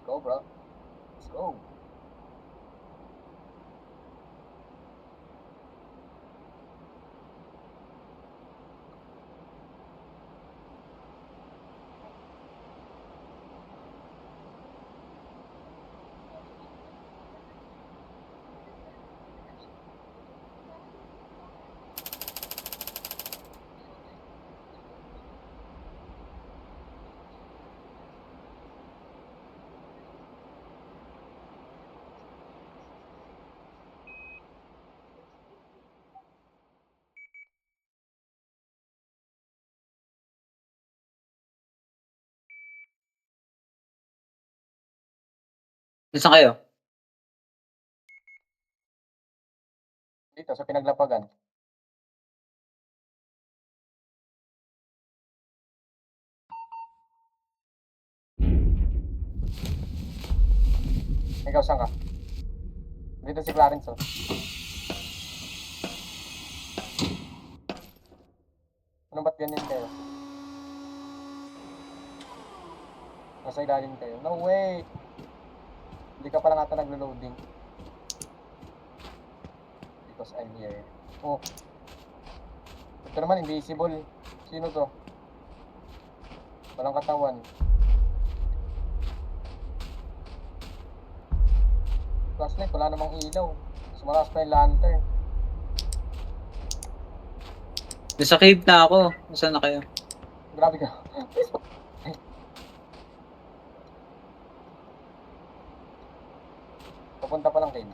go, bro. Let's go. Nasaan kayo? Dito, sa pinaglapagan. Ikaw saan ka? Dito si Clarence, oh. Ano ba't ganyan kayo? Nasa ilalim kayo. No way! Hindi ka pala nga naglo-loading. Because I'm here. Oh. Ito naman, invisible. Sino to? Walang katawan. Flashlight, wala namang ilaw. Sumalas pa yung lantern. Nasa cave na ako. Nasaan na kayo? Grabe ka. Papunta pa lang kayo.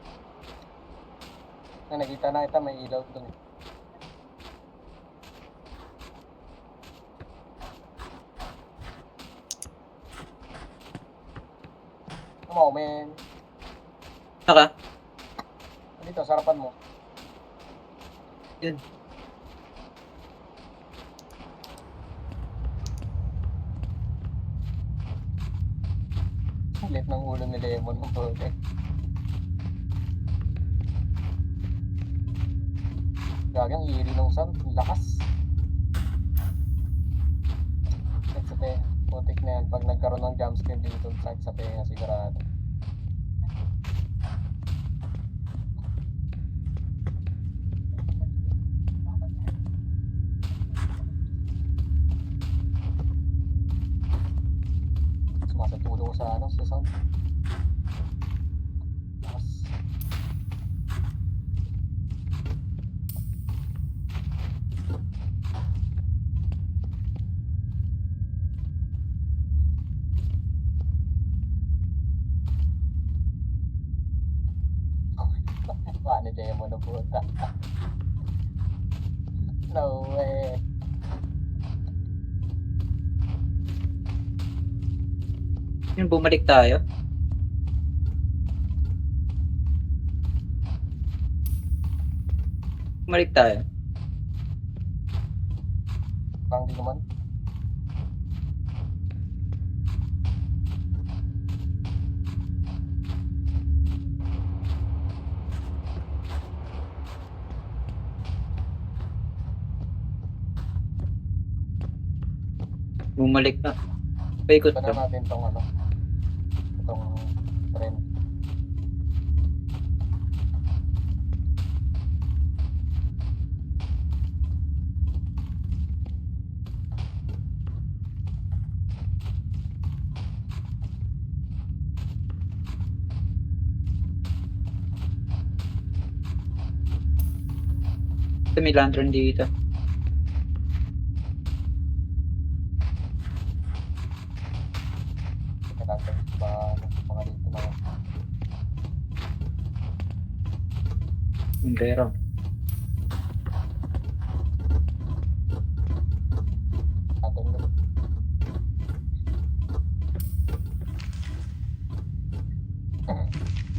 Nakita na ito, may ilaw doon. Come on, man. Naka? Dito, sarapan mo. Yun. Lit ng ulo ni Lemon ng burger. Gagang iri nung sound, lakas. Sakit sa tenga. Putik na yan. Pag nagkaroon ng jumpscare dito, sakit sa tenga sigurado. Sumasatulo ko sa sa sound. Lakas. Paano demo na puta? No way. Yun, bumalik tayo. Bumalik tayo. Parang di naman. Bumalik na. Paikot Ito ka. na natin itong itong trend. Ito may lantern dito. Kailangan ba mga dito na Pero. natin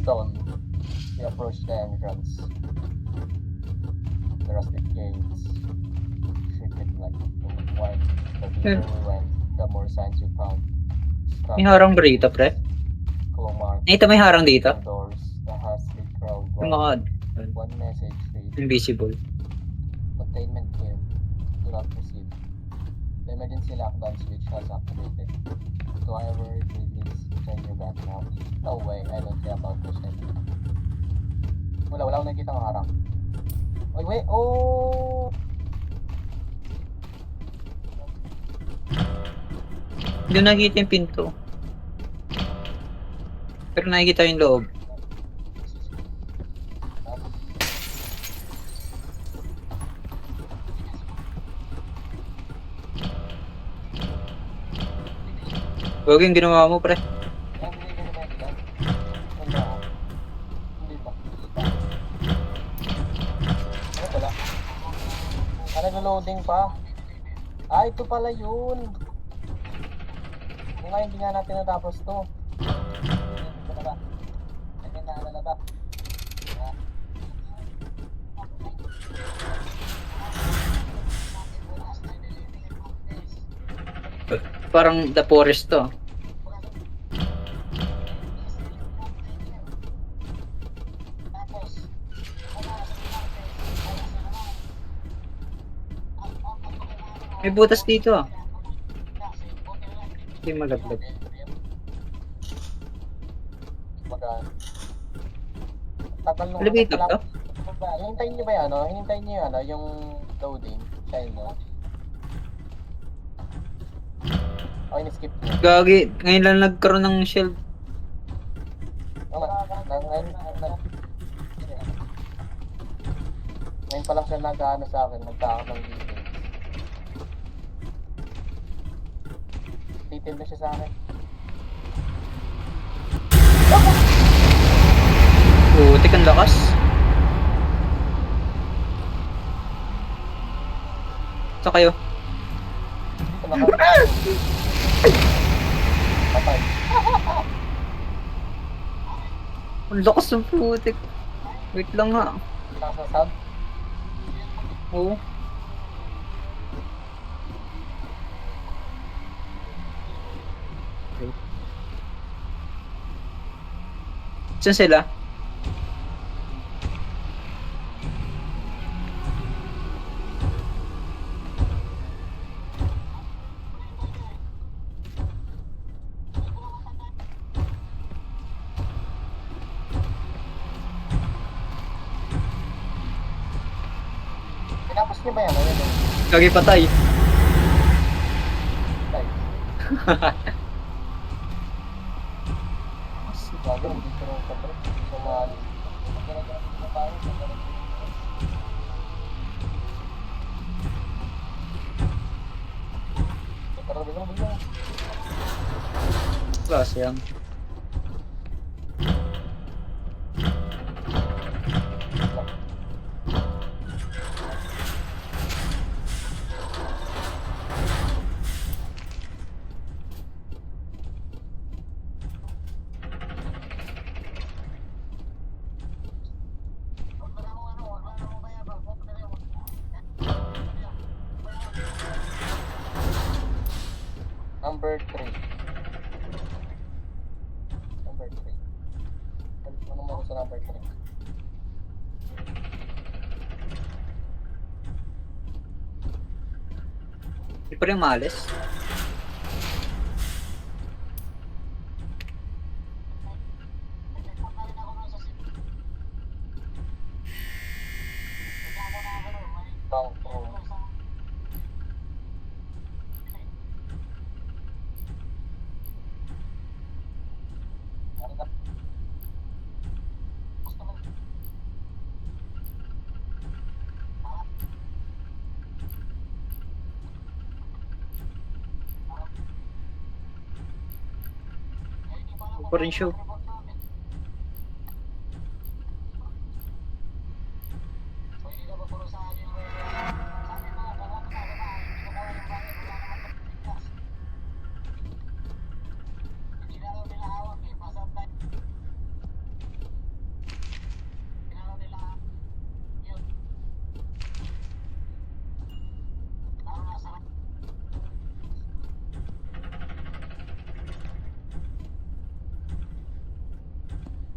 doon. We approach the entrance. The rustic gates. Shake it like wine. The deeper we went, the more signs we found. May harang ba rito, pre? Claw marks. Ito may harang dito. Doors. The husky crowd. Yung mga One message reads. invisible. Containment here. Do not proceed. The emergency lockdown switch has activated. So however it release, turn your back now. No way, I don't care about this shit. Wala akong nakikita ng harang. Oy, wait, oh! Hindi ko nakikita yung pinto. Pero nakikita yung loob. Huwag yung ginawa mo, pre. Hindi ba? Ano pala? Ah, nag-loading pa. Ah, ito pala yun. Kung nga hindi nga natin natapos to. Ito na ba? Ganyan na, ano na ba? Ah, Parang The Forest to. May butas dito ah. Hindi malaglag. Magaan. Tagal nung Elevator to? Hinintayin niyo ba yan, ano? Hinintayin niyo yung, ano, yung loading sa inyo? O, in-skip niyo? Gagi, ngayon lang nagkaroon ng shield. Ngayon pa lang siya nag-ano sa akin, nagkakaroon ng details. Detail na siya sa akin. Putik ang lakas. Sa kayo. Dito na ka. Patay. Ang lakas ng putik. Wait lang nga. Lakas ng sound. Oo. Saan sila? Tinapos niyo ba yan? Ano yun? Gagi patay. Patay. Gago, hindi ko rin kapre. Sumali. Pero bilang. Klase yan. Number 3. Number 3. Ano mo sa number 3? Hindi pa rin maalis. Bang room. Hindi pa rin show.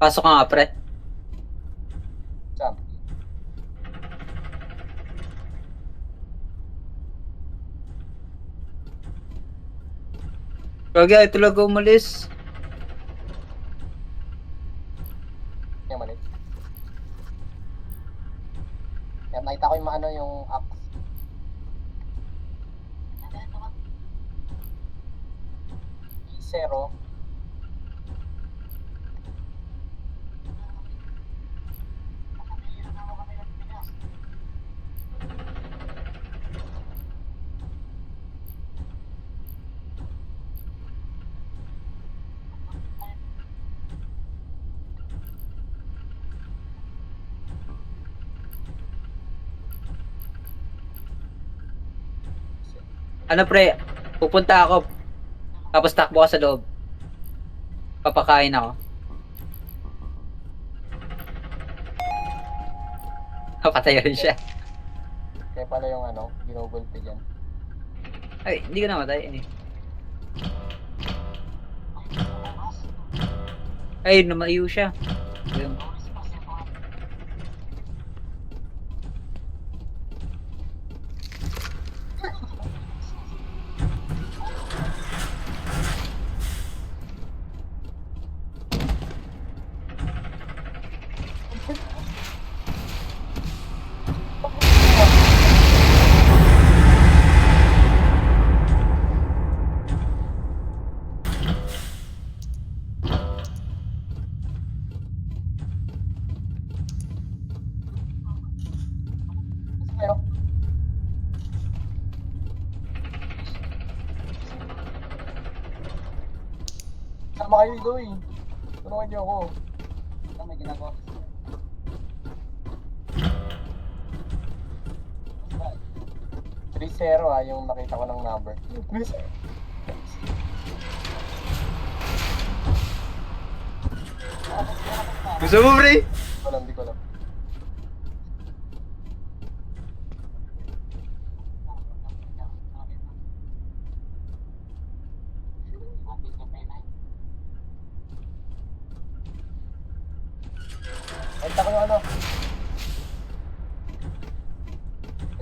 Pasok ka nga, pre. Jump. Gagi, ay talaga umalis. Yan, mali. Yan, nakita ko yung ano yung axe. Zero. Ano pre, pupunta ako. Tapos takbo ka sa loob. Papakain ako. Papatay rin siya. Kaya pala yung ano, ginugulpi dyan. Ay, hindi ko namatay. Ay, namayo siya. Yun. Pero, sama kayo dito eh. Tulungan niyo ako. Ano may ginagawa? 3-0 yung nakita ko ng number. 3-0. Gusto mo pre? Di ko alam. Nakita ko yung ano.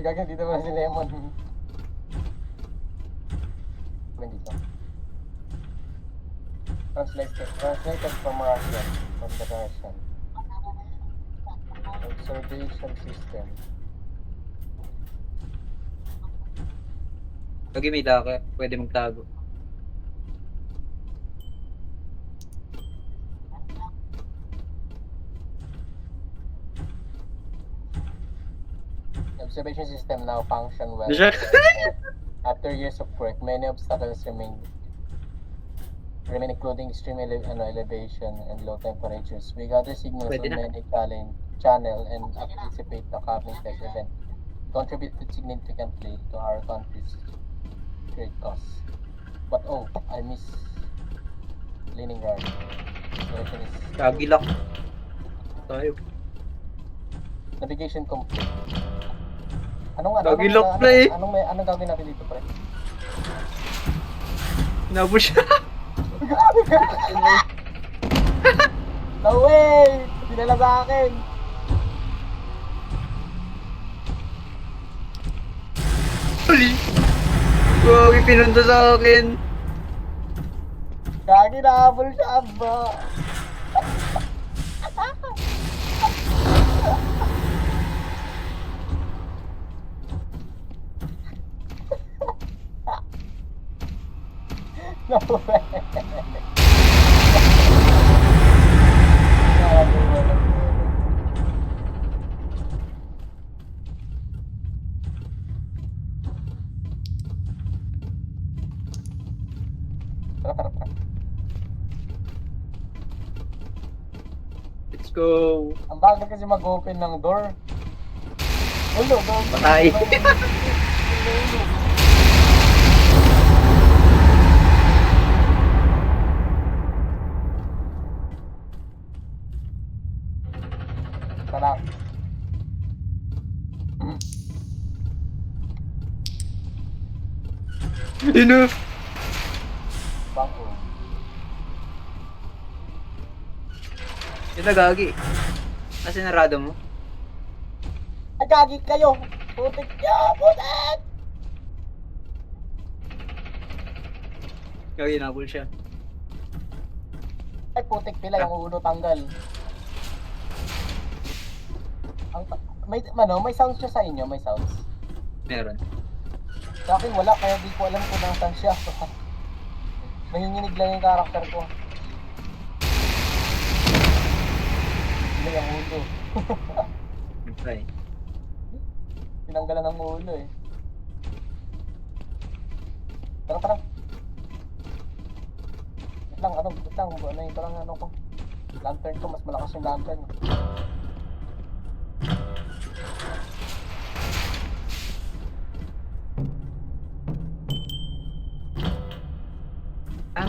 Gagawin dito mo si Lemon. Dito. Translated from Russian. From the Russian. Observation system. Gagi, may daka. Pwede magtago. Observation system now function well. After years of work, many obstacles remain including extreme elevation and low temperatures. We gather signals Pwede on na. many channel and anticipate the coming test event. Contributed significantly to our country's great cause. But oh, I miss Leningrad. Direction is Gagi lock. Tayo. navigation complete. Anong Gagi lock, pre. anong gagawin natin dito, pre? Nabo siya. No way! Dinala sa akin! Huli. Gagi, pinunta sa akin. Gagi, nahabol siya ba? No way! Tara. Let's go. Ang bagal kasi mag-open ng door. Ulo, door. Patay. Tara. Ino. Bangko. Ito gagi. Kasi narado mo. Ay, gagi kayo! Putik niya! Putik! Kaya inabol siya. Ay, putik pila yung ulo tanggal. Ang, may sounds siya sa inyo, may sounds. Meron. Sa akin wala, kaya di ko alam kung nasan siya. Nanginginig lang yung karakter ko. Hindi ang ulo. Okay. Tinanggalan ng ulo eh. Tara, tara. Wait lang, ano yung parang ano ko. Lantern ko, mas malakas yung lantern.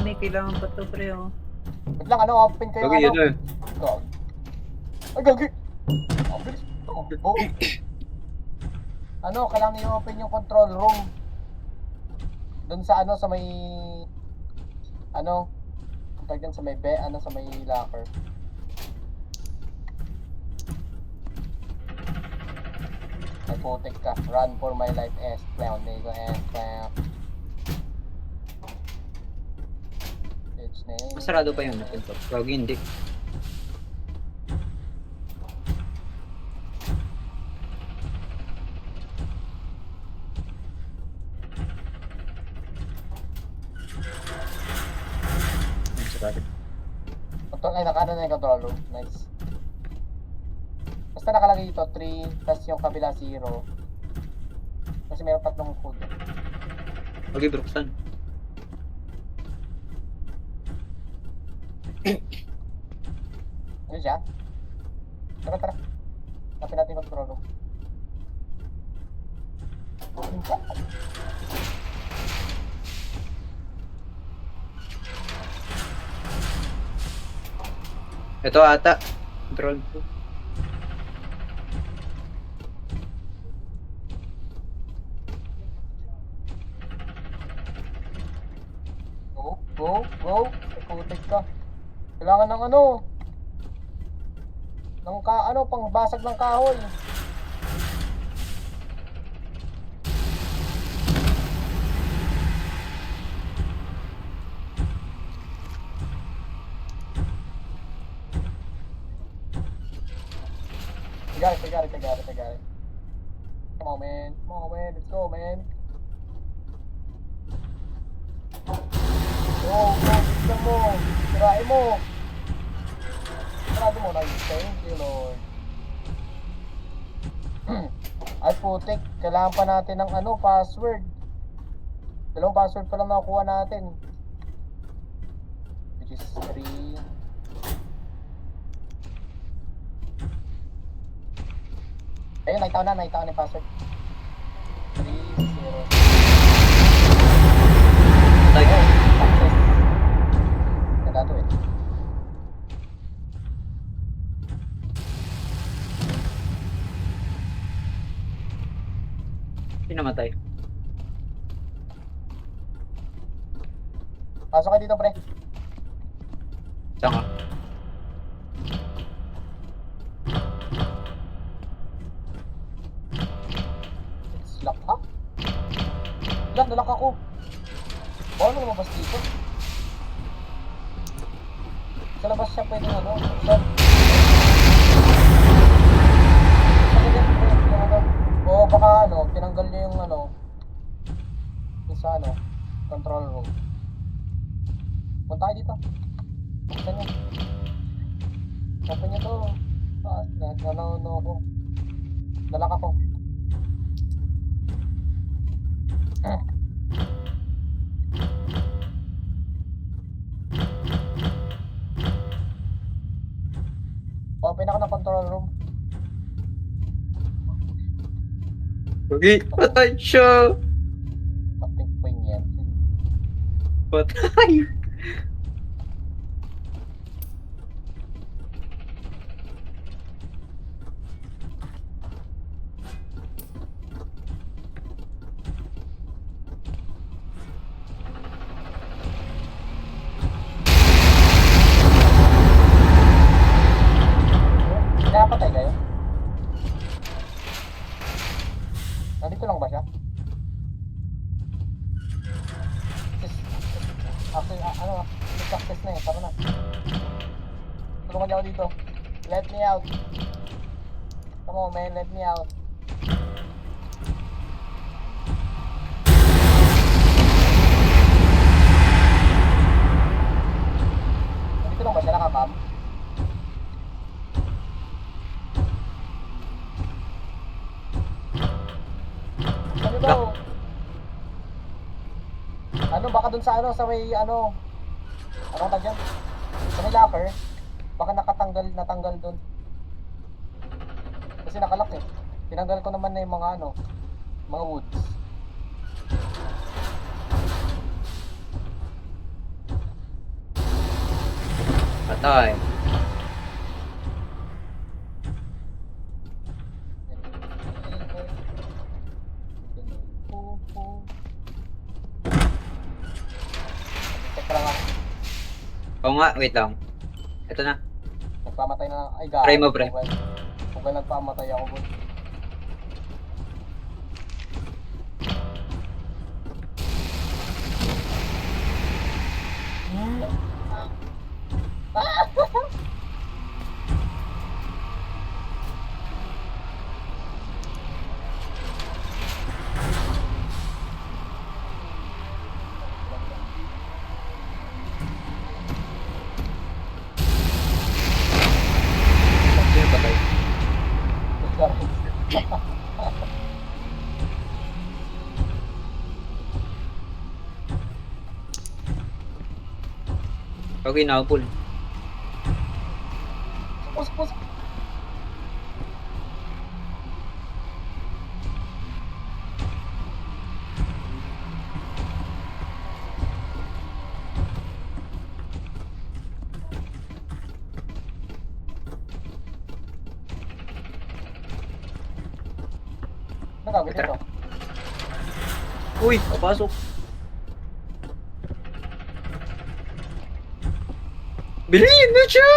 May kailangan pa to, pre, oh. Wait lang, open ko yung Gagi, ano. Gag. Ay, gagi! Ang bilis. Oh. Kailangan i-open yung control room. Doon sa sa may ang tawag dyan, sa may sa may locker. Ay, putik ka. Run for my life, S-Clown. S-Clown. Bitch name. Masarado pa yung natin to. Gagi, hindi. Masarado. Ay, nakana na yung control room. Nice. Basta nakalagay dito 3, tas yung kabila 0. Kasi mayroon 3 code. Okay, buksan. Ano siya? Tara, tara. Tapin natin yung control room. Ito ata. Control ko. Go. Ikutik ka. Kailangan ng pang basag ng kahoy. I got it. Come on, man. Let's go, man. Go, tignan mo. Sirain mo. Sarado mo na yun. Thank you, Lord. Ay, putik. Kailangan pa natin ng password. 2 password pa lang nakukuha natin. Which is 3. Ayun, nakita ko na yung password. 3, 0. Like, Success. Ganda to eh. pinamatay. Pasok ka dito, pre. Saka. It's lock ha? Lang, nalock ako. Bawal mo lumabas dito. Sa labas siya pwede buksan. O baka tinanggal niya yung yung sa control room. Punta kayo dito. Buksan niyo. Open niyo to. Ako. Nalak ako. Open ako ng control room. Okay, patay siya! Taping point yan. Patay! Napatay kayo? Nandito lang ba siya? Actually, ano, success na eh. Tara na. Tulungan niyo ako dito. Let me out. Come on, man. Let me out. Dito lang ba siya nakakam? Sabi daw. Ano, baka dun sa ano, sa may ano. Anong tag yan? Sa may locker. Baka natanggal dun. Kasi nakalak eh. Tinanggal ko naman na yung mga ano, mga woods. Patay. Check lang ako. Oo nga, wait lang. Ito na. Nagpamatay na. Ay, gaano. Try mo, pre. Kung nagpamatay ako, boy. Sino patay? Okay, nakapul. Pus. Nagawin dito. Uy, papasok. Bilhin na siya!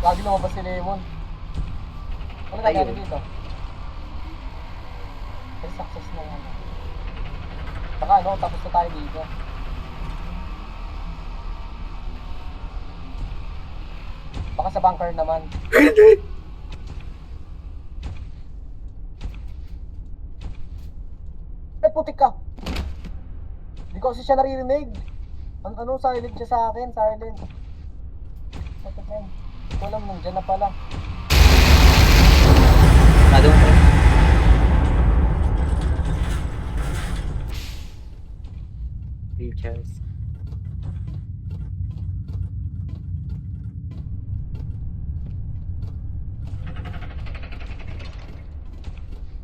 Lagi lumabas si Lemon. Ano Ayun. nangyari dito? Ay, success na yan. Saka ano, tapos na tayo dito. Baka sa bunker naman. Ay, putik ka! Hindi ko kasi siya naririnig. Ano, silent siya sa akin, silent. Putik na yun. Hindi ko alam, nandyan na pala. Nado mo. Features.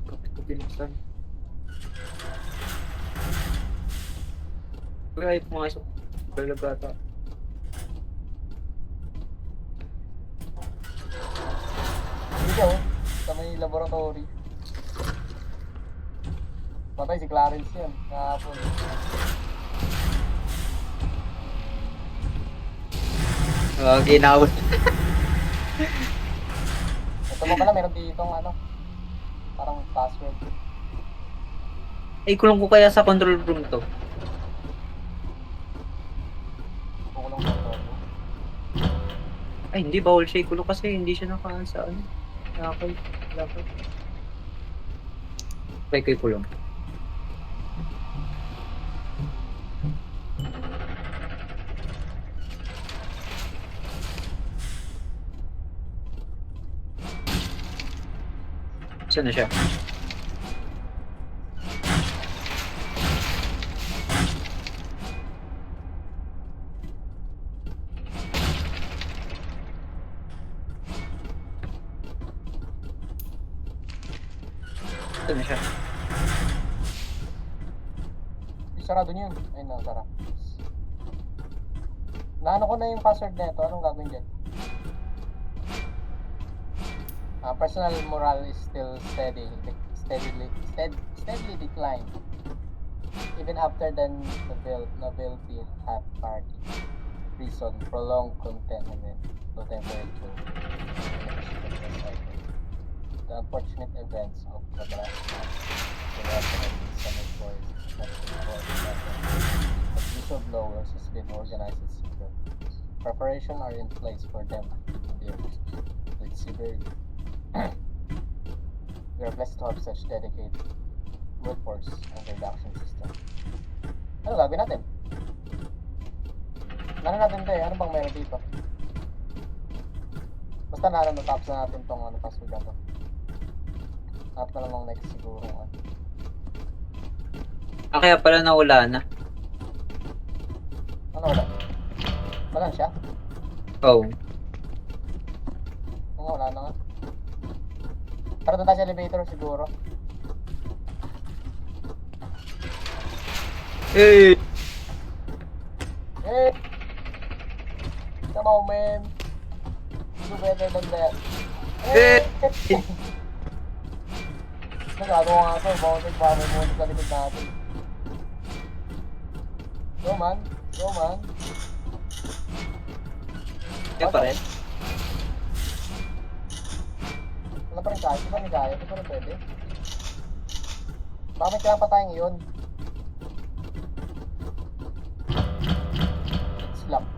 Kapit ko binuksan. Uy, ayaw pumasok. Balagata. Hindi siya, oh. Sa may laboratory. Patay si Clarence yan. Kahapon. Ginawin. Ito mo pala, meron ditong ano. Parang password. Ay, kulong ko kaya sa control room to. Kukulong ko to. Ay, hindi. Bawal siya ikulong kasi hindi siya nakaan sa ano. Nakakay. Dapat. Try ko ikulong. Saan na siya? Saan na siya? Sarado niyo yun. Ayun na, tara. Naano ko na yung password na ito. Anong gagawin dyan? Personal morale is still steadily declined. Even after the novelty hat party. Reason, prolonged containment, low temperature. The unfortunate events of the last month. The resident summer boys. whistleblowers has been organized in secret. Preparations are in place for them to deal with severely. We are blessed to have such dedicated workforce and reduction system. Ano gagawin natin? Ano natin tayo? Ano bang meron dito? Basta natapos na natin tong fast food na to. Hanap na lang ng next siguro. Kaya pala nawala na. Ano wala? Wala siya? Oh. Wala na nga. Tara doon tayo sa elevator siguro. Hey! Hey! Come on, man. You do better than that. Hey! Nagagawa nga ito. Bawal mo sa likod natin. Go, man. Go, man. Yan pa rin. Wala pa rin kaya. Di ba may kaya? Di pa rin pwede. Baka may kailangan pa tayong iyon. It's locked.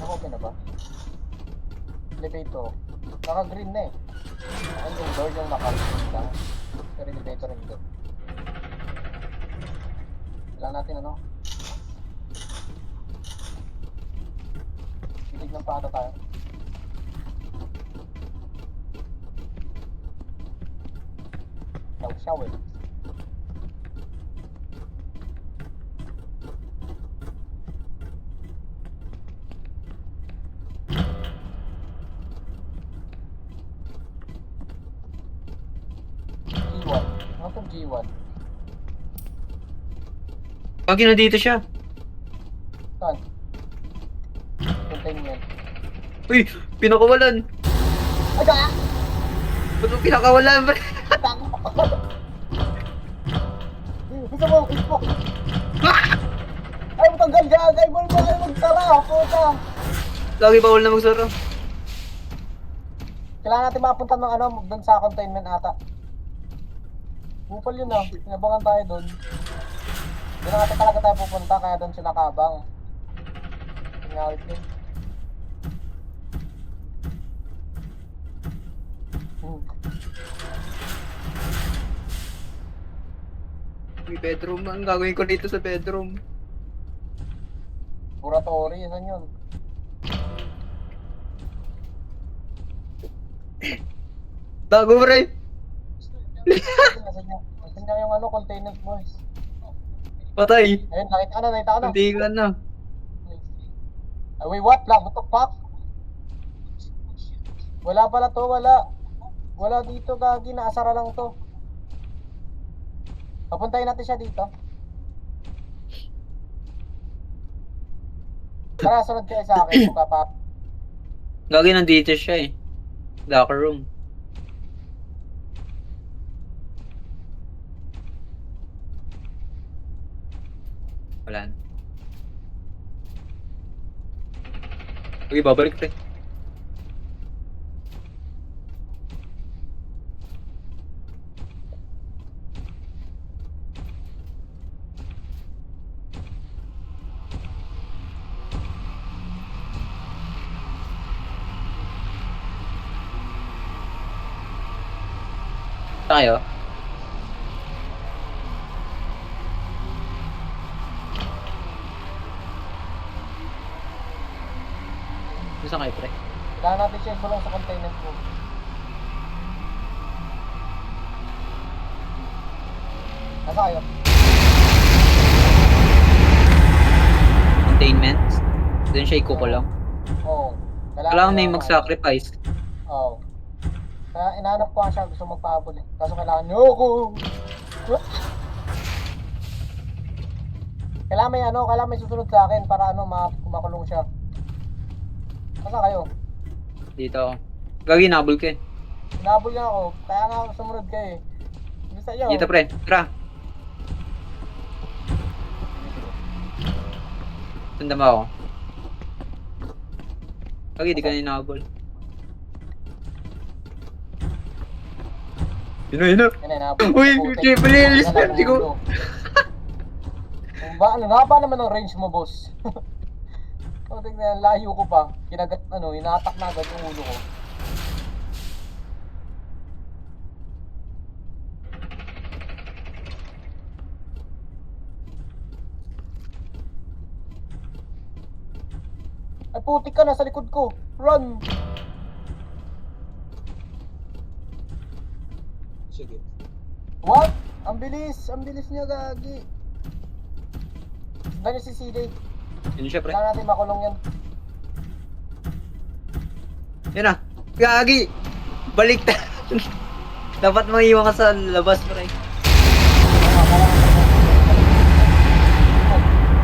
Naka-open na ba? Elevator. Naka-green na eh. Ang yung door yung naka-green lang. Pero elevator hindi. Kailangan natin ano? Bilig ng pata tayo. Siyaw eh. G1. Ano itong G1? Pag na dito siya. Saan? Containment. Uy! Pinakawalan! Aga! Ba't mo pinakawalan? Gusto mo, gusto mo. Ay, matanggal ka! Ay, mo ay magsara! Puta! Lagi bawal na magsara. Kailangan natin makapunta ng ano, doon sa containment ata. Bupal yun ah, sinabangan tayo doon. Doon na natin talaga tayo pupunta, kaya doon siya nakabang. Tingalit yun. May bedroom. Ang gagawin ko dito sa bedroom. Laboratory, saan yun? Bago pre! Nasaan niya yung ano, containment boys? Patay! Ayun, nakita ko na. Hindi ka na. Ay, wait, what? What the fuck? Wala pala to, wala. Wala dito, gagi. Naasara lang to. Papuntahin natin siya dito. Tara, sunod kayo sa akin. Gagi nandito siya eh. Locker room. Wala na. Okay, babalik pre. Tayo. Gusto kayo pre? Kailangan natin siya ikulong sa containment room. Nasa kayo? Containment. Doon siya ikukulong. Oo. Kailangan may mag-sacrifice. Oo. Kaya inahanap ko nga siya, gusto magpahabol eh. Kaso kailangan niyo ako. Kailangan may susunod sa akin para makulong siya. Saan kayo? Dito ako. Gagi, nabol ka eh. Hinabol niya ako, kaya nga sumunod ka eh. Bisa iyo. Dito pre, tara. Tanda mo ako. Gagi, di ka na hinabol. Yun na. Yan, hinabol. Uy, Putik. triple L, Yan, spam ko. Ano nga ba naman ang range mo, boss? O, tingnan, layo ko pa. Kinagat, inatak na agad yung ulo ko. Ay, putik ka, nasa likod ko. Run! Sige. What? Ang bilis niya, gagi. Ganyan si CJ. Yun siya, pre. Kailangan natin makulong yan. Yan na. Gagi! Balik na. Dapat maiwan ka sa labas, pre.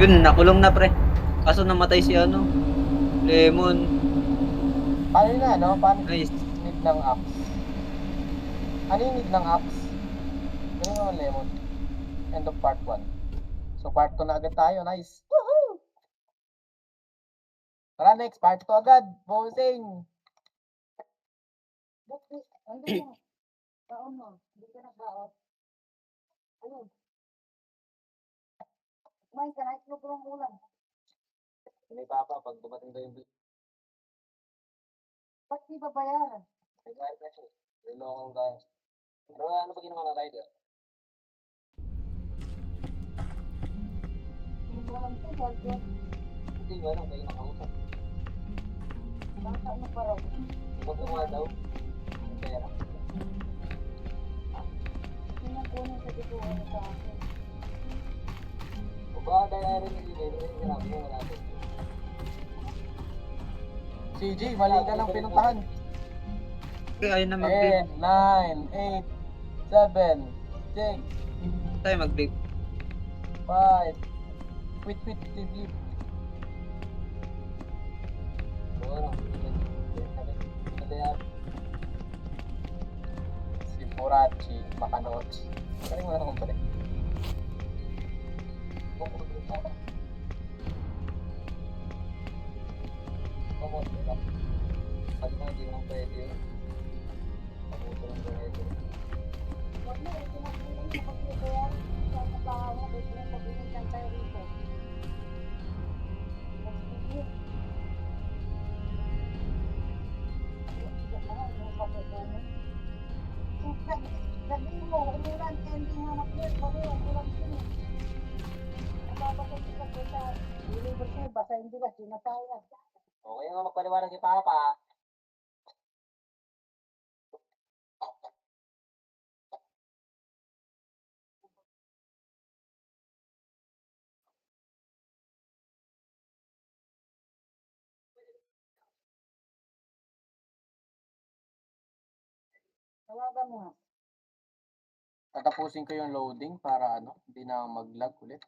Yun, nakulong na, pre. Kaso namatay si Lemon. Paano yun na, Paano Nice. need ng axe? Ano yung need ng axe? Ganun naman, Lemon. End of part 1. So, part 2 na agad tayo. Nice. Woohoo! Tara, next. Part 2 agad. Bossing! Ano mo? Taon mo. Hindi ka nagbaot. Ayun. Kumain ka na. Itlog ng ulam. Hindi papa, pag dumating daw yung ba't di ba bayaran? May kahit na siya. Lilokong tayo. Pero ano ba ginawa ng rider? Hindi ko alam ito, Sergio. Hindi ko alam, kayo nakausap. Baka ano pa raw? Huwag mo nga daw. Ang pera. Sinakunan sa dikuhan sa akin. O ba, dahil rin hindi kayo, sinabi mo wala ito. CG, mali ka lang pinuntahan. Okay, ayun na mag-vape. 10, 9, 8, 7, 6, Tayo mag-vape. 5. Quit, sleep. Si Murachi, Makanochi. Galing mo na akong balik. Sabi ko, hindi naman pwede yun. Pabuto lang pwede. Huwag mo, ito na po yung kapagluto yan. Sa kabahan mo, ito na pag-init lang tayo rito. Sabihin mo, umulan, ending mo na clear, umulan din. Nababasag ka po sa deliver sa'yo, basta hindi ba, sinasaya. Okay nga magpaliwanag kay Papa. Tawagan mo nga. Tatapusin ko yung loading para hindi na mag-lag ulit.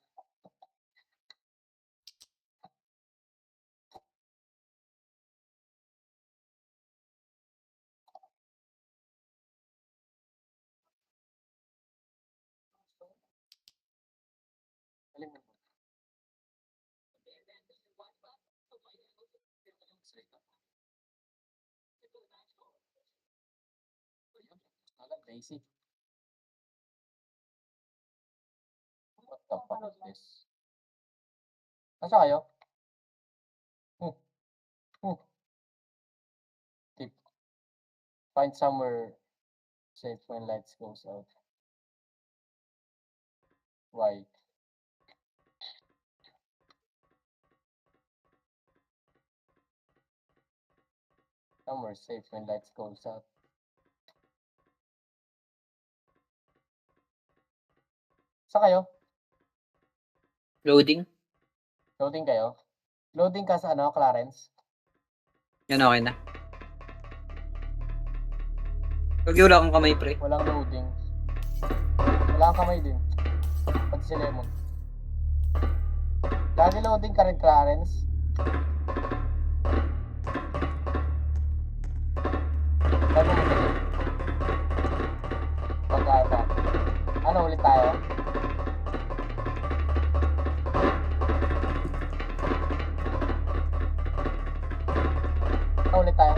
Galing mo. Basic. What the fuck is this? Asa kayo? Tip. Find somewhere safe when lights goes out. Why? Somewhere safe when lights goes out. Sa kayo? Loading. Loading kayo? Loading ka sa Clarence? Yan, okay na. Pag wala akong kamay, pre. Walang loading. Wala kang kamay din. Pati si Lemon. Lagi loading ka rin, Clarence. Lagi mo din. Pag-ata. Ano, ulit tayo? Ulit tayo.